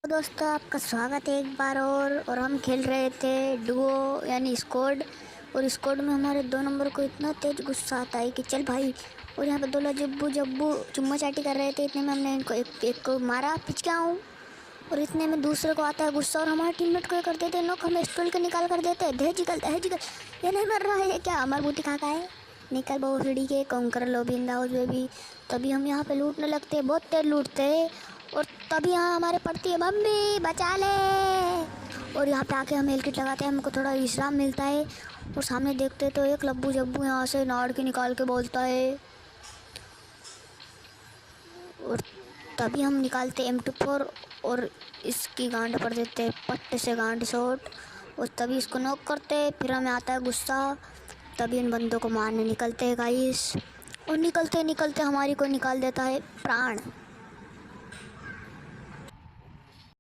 तो दोस्तों आपका स्वागत है एक बार और हम खेल रहे थे डुओ यानी स्क्वाड। और स्क्वाड में हमारे 2 नंबर को इतना तेज गुस्सा आता है कि चल भाई। और यहाँ पे 2 लोग जब्बू जब्बू चुम्मा चाटी कर रहे थे, इतने में हमने इनको एक को मारा पिचका हूँ। और इतने में दूसरे को आता है गुस्सा और हमारे टीममेट को कर देते हैं नॉक, हमें स्टोल के निकाल कर देते हैं। दहेजिकल ये नहीं मर रहा है क्या? हमारे बूटी खा का है निकल बहु सीढ़ी के कौंकर लोभी इंदाउज बेबी। तभी हम यहाँ पे लूटने लगते हैं, बहुत तेज लूटते हैं। और तभी यहाँ हमारे पड़ती है मम्मी बचा ले। और यहाँ पे आके हम हेल किट लगाते हैं, हमको थोड़ा विश्राम मिलता है। और सामने देखते तो एक लब्बू जब्बू यहाँ से नाड़ के निकाल के बोलता है। और तभी हम निकालते M24 और इसकी गांड पर देते हैं पट्टे से गांड शॉट। और तभी इसको नॉक करते, फिर हमें आता है गुस्सा। तभी इन बंदों को मारने निकलते हैं गाइस। और निकलते निकलते हमारी को निकाल देता है प्राण।